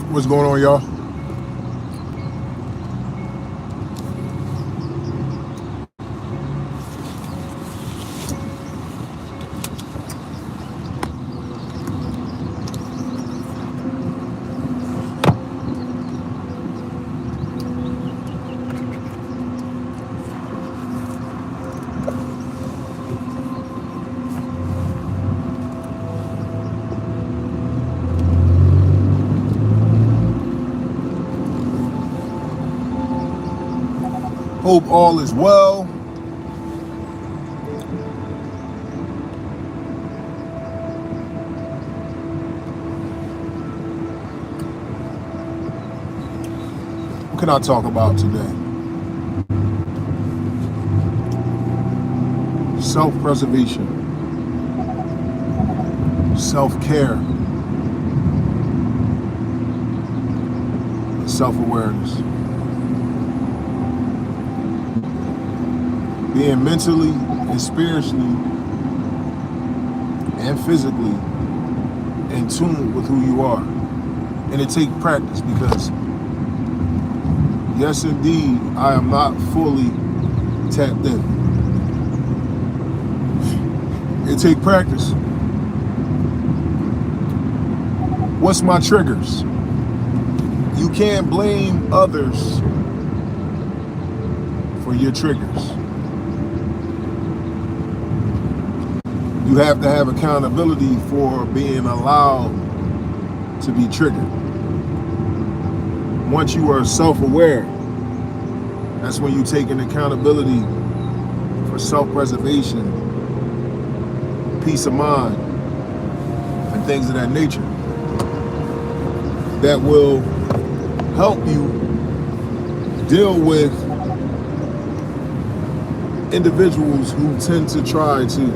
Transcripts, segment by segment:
What's going on, y'all? Hope all is well. What can I talk about today? Self-preservation, self-care, and self-awareness. Being mentally and spiritually and physically in tune with who you are. And it takes practice because, yes, indeed, I am not fully tapped in. It takes practice. What's my triggers? You can't blame others for your triggers. You have to have accountability for being allowed to be triggered. Once you are self-aware, that's when you take an accountability for self-preservation, peace of mind, and things of that nature that will help you deal with individuals who tend to try to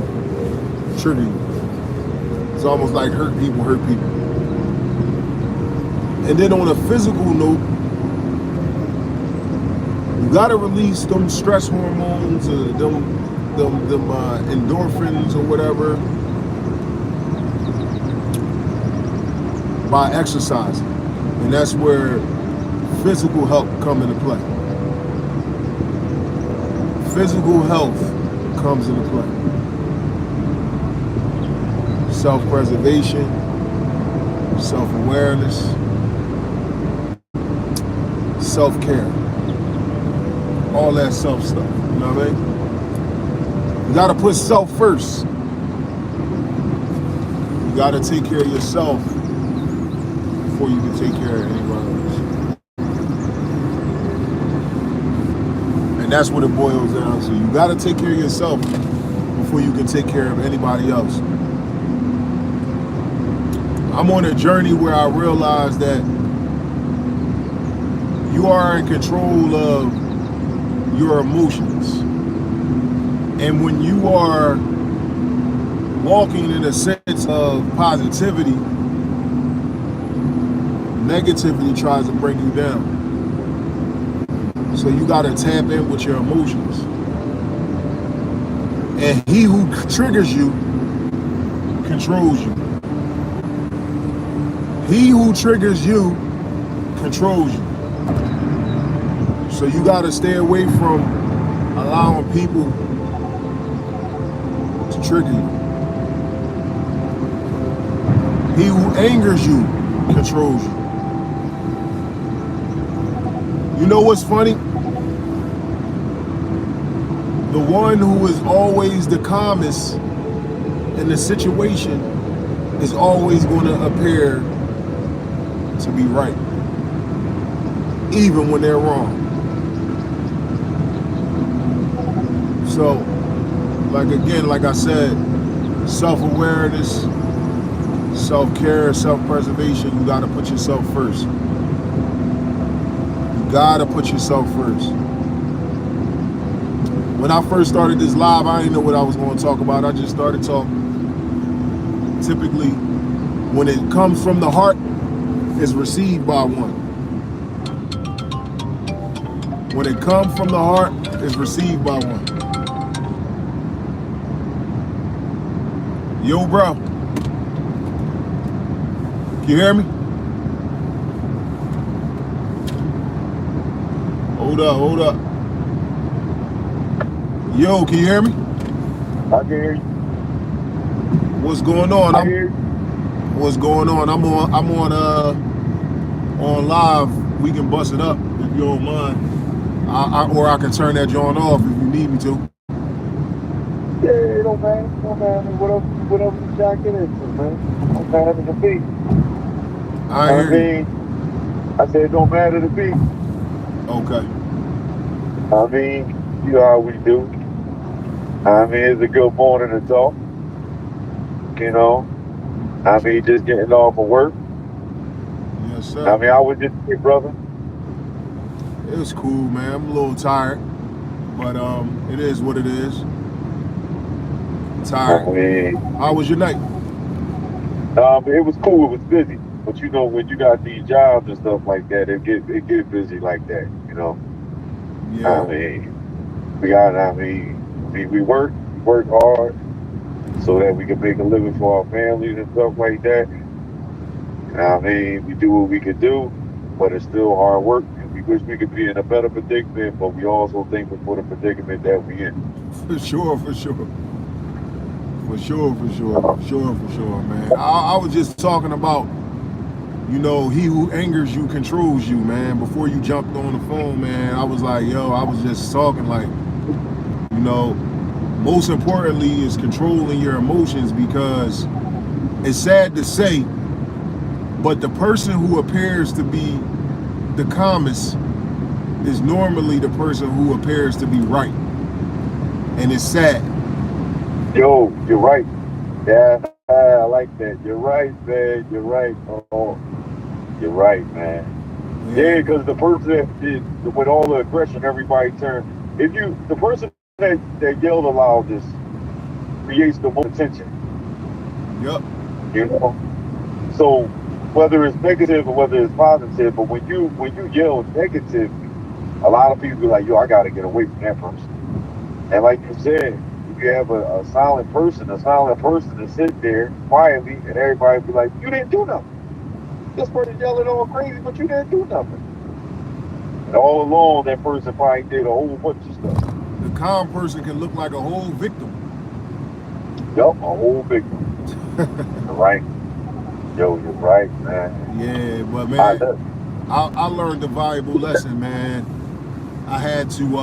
trigger you. It's almost like hurt people. And then on a physical note, you gotta release them stress hormones, them endorphins or whatever by exercising. And that's where physical health come into play. Physical health comes into play. Self-preservation, self-awareness, self-care, all that self stuff, you know what I mean? You gotta put self first. You gotta take care of yourself before you can take care of anybody else. And that's what it boils down to. You gotta take care of yourself before you can take care of anybody else. I'm on a journey where I realize that you are in control of your emotions. And when you are walking in a sense of positivity, negativity tries to bring you down. So you got to tap in with your emotions. And he who triggers you controls you. He who triggers you controls you. So you got to stay away from allowing people to trigger you. He who angers you controls you. You know what's funny? The one who is always the calmest in the situation is always going to appear to be right, even when they're wrong. So, like I said, self-awareness, self-care, self-preservation, you gotta put yourself first. You gotta put yourself first. When I first started this live, I didn't know what I was going to talk about. I just started talking. Typically, when it comes from the heart, it's received by one. When it comes from the heart, it's received by one. Yo, bro. Can you hear me? hold up. Yo, can you hear me? I can hear you. What's going on? I hear you. What's going on? I'm on live. We can bust it up if you don't mind. Or I can turn that joint off if you need me to. Yeah, it don't matter. Don't matter. Whatever you jack it into, man. Don't matter to me. I hear you. I said it don't matter to me. Okay. I mean, you know how we do. I mean, it's a good morning to talk. You know. I mean, just getting off of work. Yes, sir. I mean, I was just here, brother. It was cool, man. I'm a little tired, but it is what it is. I Tired. mean, How was your night? it was cool. It was busy. But you know, when you got these jobs and stuff like that, it get busy like that. You know. I Yeah, mean, we work hard so that we can make a living for our families and stuff like that. I mean, we do what we can do, but it's still hard work. And we wish we could be in a better predicament, but we also think for the predicament that we in. for sure, for sure. For sure, man. I was just talking about, he who angers you controls you, man. Before you jumped on the phone, man, I was like, I was just talking like, most importantly is controlling your emotions, because it's sad to say, but the person who appears to be the calmest is normally the person who appears to be right. And it's sad. Yo, you're right. Yeah, I like that. You're right, man. You're right. Oh, you're right, man. Yeah, Yeah, because the person that did with all the aggression, everybody turned. The person that yelled aloud just creates the most attention. yep. You know. So whether it's negative or whether it's positive, but when you yell negative, a lot of people be like, "Yo, I got to get away from that person." And like you said, if you have a silent person to sit there quietly, and everybody be like, "You didn't do nothing. This person yelling all crazy, but you didn't do nothing." And all along, that person probably did a whole bunch of stuff. The calm person can look like a whole victim. Yup, a whole victim. You're right. Yo, you're right, man. Yeah, but I man, know. I learned a valuable lesson, man. I had to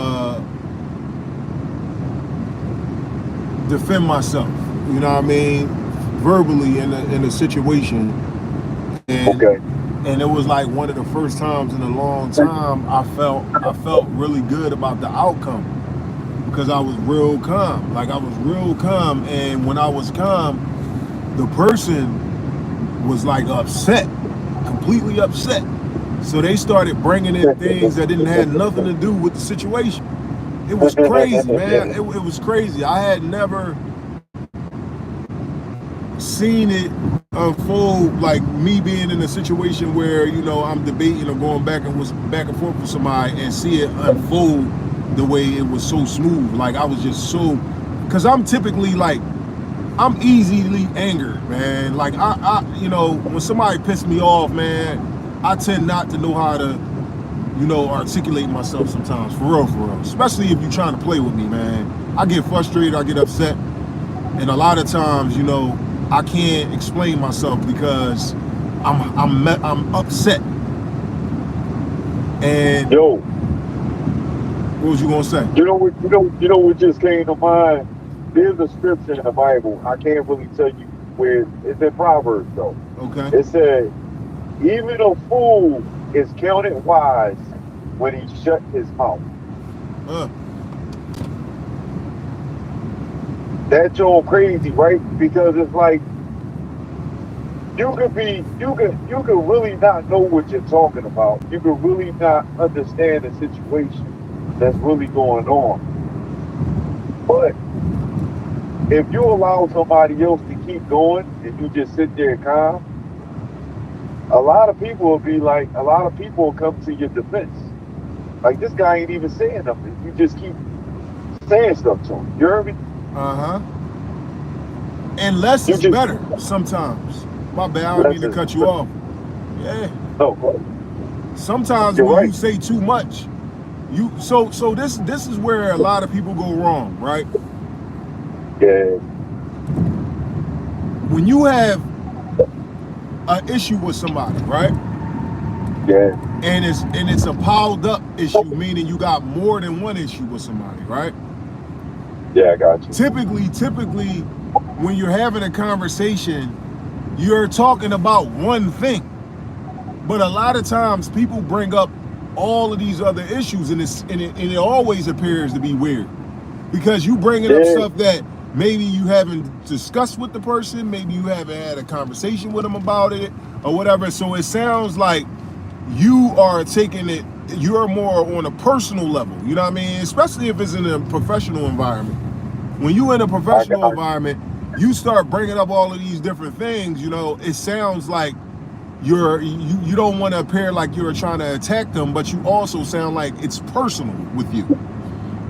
defend myself, you know what I mean, verbally in a situation, and Okay. and it was like one of the first times in a long time I felt really good about the outcome, because I was real calm. Like, I was real calm, and when I was calm, the person was like upset, completely upset. So they started bringing in things that didn't have nothing to do with the situation. It was crazy, man. It was crazy. I had never seen it unfold, like me being in a situation where I'm debating or going back and forth with somebody, and see it unfold the way it was so smooth. Like, I was just so, because I'm typically like, I'm easily angered, man. Like, when somebody pisses me off, man, I tend not to know how to articulate myself sometimes, for real, especially if you're trying to play with me, man. I get frustrated, I get upset, and a lot of times, I can't explain myself because I'm upset. And Yo, what was you gonna say? you know what just came to mind? There's a scripture in the Bible. I can't really tell you where it's in Proverbs though. Okay. It said, "Even a fool is counted wise when he shut his mouth." Uh, That's all crazy, right? Because it's like you could really not know what you're talking about. You could really not understand the situation that's really going on. But if you allow somebody else to keep going and you just sit there calm, a lot of people will come to your defense. Like, this guy ain't even saying nothing. You just keep saying stuff to him. You heard me? uh-huh. And less You is just better sometimes. My bad, I don't mean to listen. cut you off. Yeah. No, Sometimes you're when right. you say too much, So this is where a lot of people go wrong, right? Yeah, When you have an issue with somebody, right? yeah, And it's a piled up issue, meaning you got more than one issue with somebody, right? yeah. I got you. Typically, when you're having a conversation, you're talking about one thing. But a lot of times people bring up all of these other issues, and it always appears to be weird because you bringing up Yeah, stuff that maybe you haven't discussed with the person, maybe you haven't had a conversation with them about it or whatever. So it sounds like you are taking it, you're more on a personal level, you know what I mean? Especially if it's in a professional environment. When you in a I professional got environment, you start bringing up all of these different things, it sounds like you don't want to appear like you're trying to attack them, but you also sound like it's personal with you.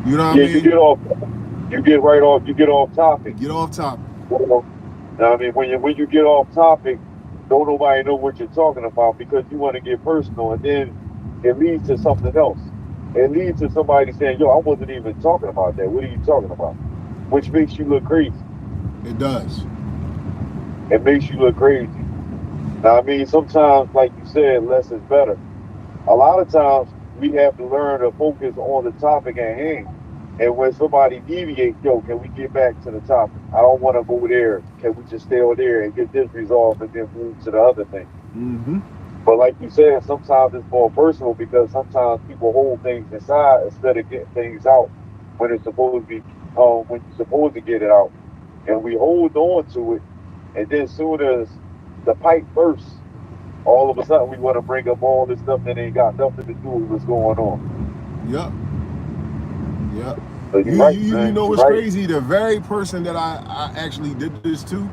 You know what I you. Yeah, you mean? get off. You get right off. You get off topic. Get off top. You know? Now, I mean, when you get off topic, don't nobody know what you're talking about because you want to get personal, and then it leads to something else. It leads to somebody saying, "Yo, I wasn't even talking about that. What are you talking about?" Which makes you look crazy. It does. It makes you look crazy. Now, I mean, sometimes, like you said, less is better. A lot of times, we have to learn to focus on the topic at hand. And when somebody deviates, yo, can we get back to the topic? I don't want to go there. Can we just stay over there and get this resolved and then move to the other thing? Mm-hmm. But like you said, sometimes it's more personal because sometimes people hold things inside instead of getting things out when it's supposed to be when you're supposed to get it out. And we hold on to it, and then soon as the pipe bursts, all of a sudden we want to bring up all this stuff that ain't got nothing to do with what's going on. Yep. Yep. So you're right, You man. know You're what's right. crazy? The very person that I actually did this to,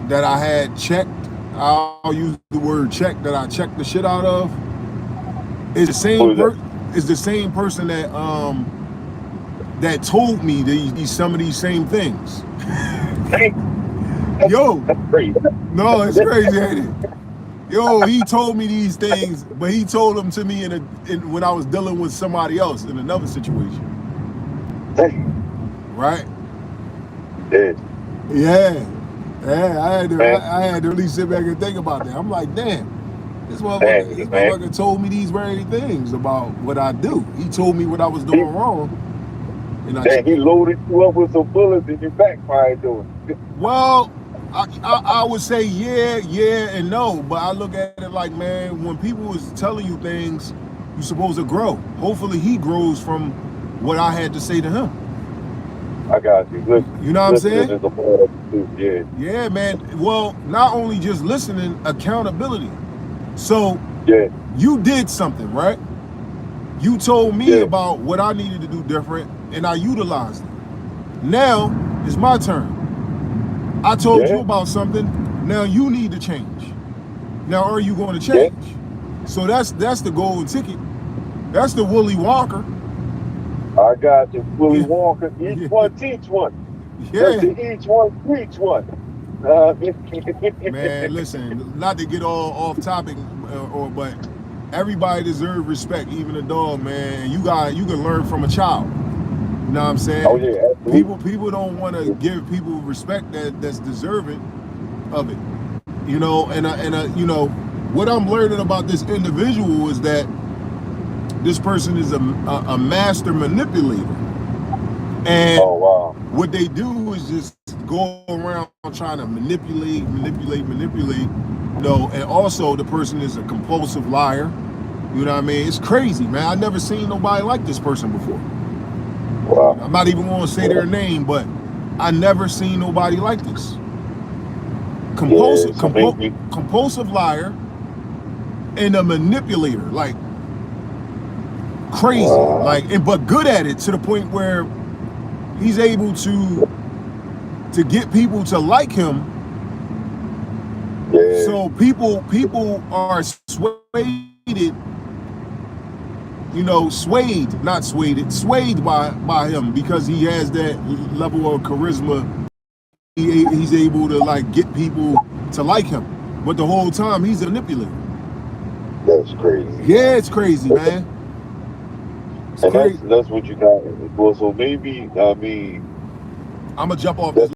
that I had checked, I'll use the word check, that I checked the shit out of, is the Who same is that? person that told me some of these same things. Dang, Yo, that's crazy. no, it's crazy, ain't it? Yo, he told me these things, but he told them to me when I was dealing with somebody else in another situation, Dang, right? yeah, Yeah, yeah. man. I had to really sit back and think about that. I'm like, damn, this Dang, man. motherfucker told me these very things about what I do. He told me what I was doing He, wrong, and I. dang, he loaded you up with some bullets and you backfired doing it. Well, I would say yeah, and no, but I look at it like, man, when people is telling you things, you're supposed to grow. Hopefully, he grows from what I had to say to him. I got you. You know what I'm Listening saying? is a part of it too. Yeah, Yeah, man. Well, not only just listening, accountability. So yeah, you did something, right? You told me yeah, about what I needed to do different, and I utilized it. Now it's my turn. I told you yeah, about something. Now you need to change. Now are you going to yeah. change? So that's the golden ticket. That's the Willy Walker. I got you. Willie Yeah, Walker. Each one teach one. Just yeah. to each one preach one. Man, listen, not to get all off topic, but everybody deserves respect, even a dog, man. You can learn from a child. You know what I'm Oh saying? yeah, absolutely. People don't want to give people respect that's deserving of it. What I'm learning about this individual is that this person is a master manipulator, and Oh wow. what they do is just go around trying to manipulate. And also the person is a compulsive liar. You know what I mean? It's crazy, man. I never seen nobody like this person before. Wow. I'm not even going to say their name, but I never seen nobody like this. Yeah, so maybe Compulsive liar and a manipulator, like crazy, wow. but good at it to the point where he's able to get people to like him. Yeah, So people are swayed by him because he has that level of charisma. He's able to like get people to like him, but the whole time he's a manipulator. that's crazy, Yeah, man. it's crazy, man. It's And crazy. that's what you got. Well, so maybe I mean I'm gonna jump off this. that's